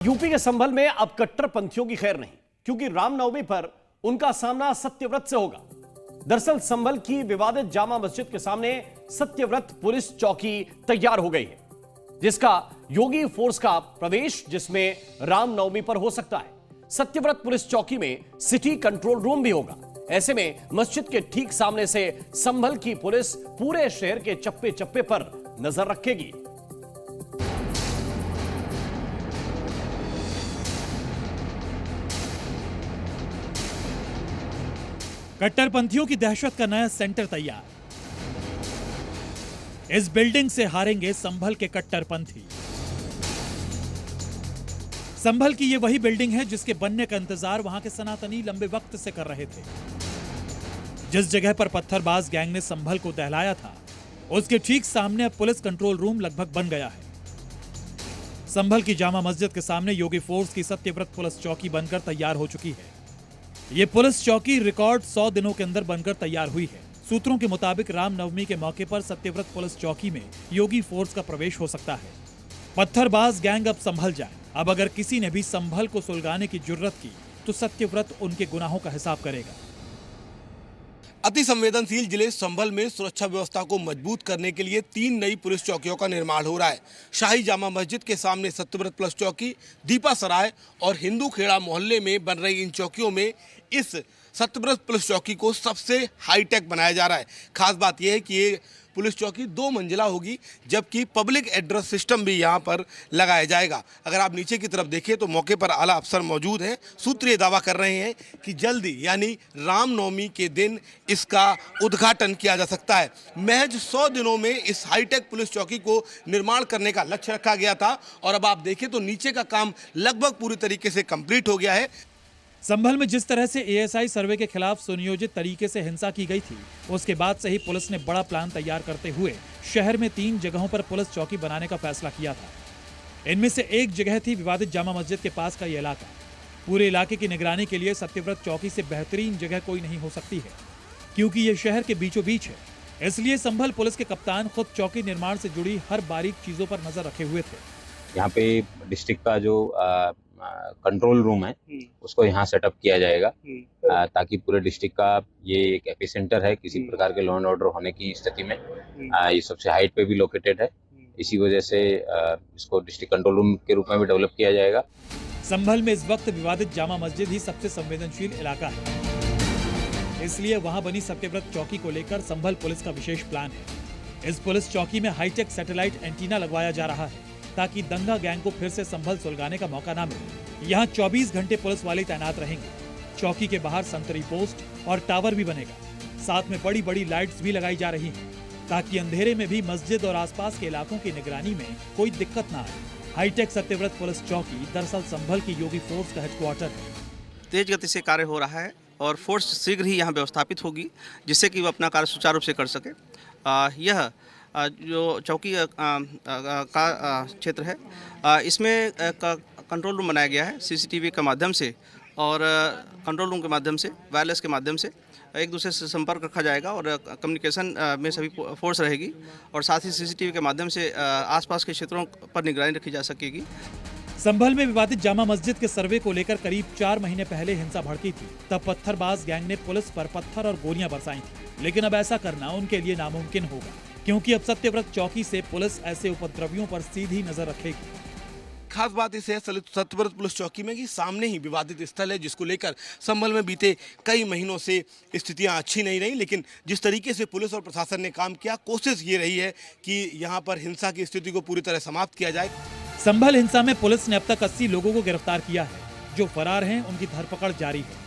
UP के संभल में अब कट्टरपंथियों की खैर नहीं, क्योंकि रामनवमी पर उनका सामना सत्यव्रत से होगा। दरअसल संभल की विवादित जामा मस्जिद के सामने सत्यव्रत पुलिस चौकी तैयार हो गई है, जिसका योगी फोर्स का प्रवेश जिसमें रामनवमी पर हो सकता है। सत्यव्रत पुलिस चौकी में सिटी कंट्रोल रूम भी होगा। ऐसे में मस्जिद के ठीक सामने से संभल की पुलिस पूरे शहर के चप्पे चप्पे पर नजर रखेगी। कट्टरपंथियों की दहशत का नया सेंटर तैयार। इस बिल्डिंग से हारेंगे संभल के कट्टरपंथी। संभल की ये वही बिल्डिंग है जिसके बनने का इंतजार वहां के सनातनी लंबे वक्त से कर रहे थे। जिस जगह पर पत्थरबाज गैंग ने संभल को दहलाया था, उसके ठीक सामने अब पुलिस कंट्रोल रूम लगभग बन गया है। संभल की जामा मस्जिद के सामने योगी फोर्स की सत्यव्रत पुलिस चौकी बनकर तैयार हो चुकी है। ये पुलिस चौकी रिकॉर्ड 100 दिनों के अंदर बनकर तैयार हुई है। सूत्रों के मुताबिक रामनवमी के मौके पर सत्यव्रत पुलिस चौकी में योगी फोर्स का प्रवेश हो सकता है। पत्थरबाज गैंग अब संभल जाए। अब अगर किसी ने भी संभल को सुलगाने की जुर्रत की तो सत्यव्रत उनके गुनाहों का हिसाब करेगा। अति संवेदनशील जिले संभल में सुरक्षा व्यवस्था को मजबूत करने के लिए 3 नई पुलिस चौकियों का निर्माण हो रहा है। शाही जामा मस्जिद के सामने सत्यव्रत पुलिस चौकी, दीपा सराय और हिंदू खेड़ा मोहल्ले में बन रही इन चौकियों में इस सत्यव्रत पुलिस चौकी को सबसे हाईटेक बनाया जा रहा है। खास बात यह है कि ये पुलिस चौकी 2 मंजिला होगी, जबकि पब्लिक एड्रेस सिस्टम भी यहाँ पर लगाया जाएगा। अगर आप नीचे की तरफ देखें तो मौके पर आला अफसर मौजूद हैं। सूत्र ये दावा कर रहे हैं कि जल्दी यानी रामनवमी के दिन इसका उद्घाटन किया जा सकता है। महज 100 दिनों में इस हाईटेक पुलिस चौकी को निर्माण करने का लक्ष्य रखा गया था और अब आप देखें तो नीचे का काम लगभग पूरी तरीके से कंप्लीट हो गया है। संभल में जिस तरह से एएसआई सर्वे के खिलाफ सुनियोजित तरीके से हिंसा की गई थी, उसके बाद से ही पुलिस ने बड़ा प्लान तैयार करते हुए शहर में 3 जगहों पर पुलिस चौकी बनाने का फैसला किया था। इनमें से एक जगह थी विवादित जामा मस्जिद के पास का ये इलाका। पूरे इलाके की निगरानी के लिए सत्यव्रत चौकी से बेहतरीन जगह कोई नहीं हो सकती है, क्योंकि ये शहर के बीचों बीच है। इसलिए संभल पुलिस के कप्तान खुद चौकी निर्माण से जुड़ी हर बारीक चीजों पर नजर रखे हुए थे। यहाँ पे डिस्ट्रिक्ट का जो कंट्रोल रूम है उसको यहाँ सेटअप किया जाएगा, ताकि पूरे डिस्ट्रिक्ट का ये एक एपिसेंटर है किसी प्रकार के लॉ एंड ऑर्डर होने की स्थिति में। ये सबसे हाइट पे भी लोकेटेड है, इसी वजह से इसको डिस्ट्रिक्ट कंट्रोल रूम के रूप में भी डेवलप किया जाएगा। संभल में इस वक्त विवादित जामा मस्जिद ही सबसे संवेदनशील इलाका है, इसलिए वहां बनी सत्यव्रत चौकी को लेकर संभल पुलिस का विशेष प्लान है। इस पुलिस चौकी में हाईटेक सैटेलाइट एंटीना लगवाया जा रहा है, ताकि दंगा गैंग को फिर से संभल सुलगाने का मौका ना मिले। यहाँ 24 घंटे पुलिस वाले तैनात रहेंगे। चौकी के बाहर संतरी पोस्ट और टावर भी बनेगा। साथ में बड़ी बड़ी लाइट्स भी लगाई जा रही हैं, ताकि अंधेरे में भी मस्जिद और आसपास के इलाकों की निगरानी में कोई दिक्कत ना आए। हाईटेक सत्यव्रत पुलिस चौकी दरअसल संभल की योगी फोर्स का हेडक्वार्टर है। तेज गति से कार्य हो रहा है और फोर्स शीघ्र ही यहाँ व्यवस्थापित होगी, जिससे कि वो अपना कार्य सुचारू रूप से कर सके। यह जो चौकी का क्षेत्र है, इसमें कंट्रोल रूम बनाया गया है। सीसीटीवी के माध्यम से और कंट्रोल रूम के माध्यम से, वायरलेस के माध्यम से एक दूसरे से संपर्क रखा जाएगा और कम्युनिकेशन में सभी फोर्स रहेगी और साथ ही सीसीटीवी के माध्यम से आसपास के क्षेत्रों पर निगरानी रखी जा सकेगी। संभल में विवादित जामा मस्जिद के सर्वे को लेकर करीब 4 महीने पहले हिंसा भड़की थी। तब पत्थरबाज गैंग ने पुलिस पर पत्थर और गोलियां बरसाई थी, लेकिन अब ऐसा करना उनके लिए नामुमकिन होगा, क्योंकि अब सत्यव्रत चौकी से पुलिस ऐसे उपद्रवियों पर सीधी नजर रखेगी। खास बात इस है सत्यव्रत पुलिस चौकी में कि सामने ही विवादित स्थल है, जिसको लेकर संभल में बीते कई महीनों से स्थितियां अच्छी नहीं रही। लेकिन जिस तरीके से पुलिस और प्रशासन ने काम किया, कोशिश ये रही है कि यहाँ पर हिंसा की स्थिति को पूरी तरह समाप्त किया जाए। संभल हिंसा में पुलिस ने अब तक 80 लोगों को गिरफ्तार किया है। जो फरार हैं उनकी धरपकड़ जारी है।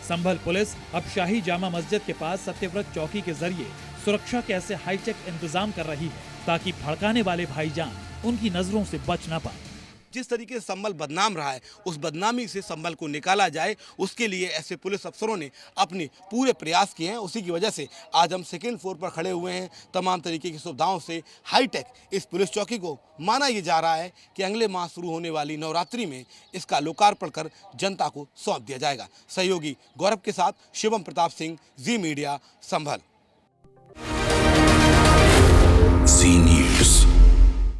संभल पुलिस अब शाही जामा मस्जिद के पास सत्यव्रत चौकी के जरिए सुरक्षा के ऐसे हाईटेक इंतजाम कर रही है, ताकि भड़काने वाले भाईजान उनकी नजरों से बच ना पाए। जिस तरीके से संभल बदनाम रहा है, उस बदनामी से संभल को निकाला जाए, उसके लिए ऐसे पुलिस अफसरों ने अपने पूरे प्रयास किए हैं। उसी की वजह से आज हम सेकेंड फ्लोर पर खड़े हुए हैं। तमाम तरीके की सुविधाओं से हाईटेक इस पुलिस चौकी को माना ये जा रहा है कि अगले माह शुरू होने वाली नवरात्रि में इसका लोकार्पण कर जनता को सौंप दिया जाएगा। सहयोगी गौरव के साथ शिवम प्रताप सिंह, जी मीडिया, संभल।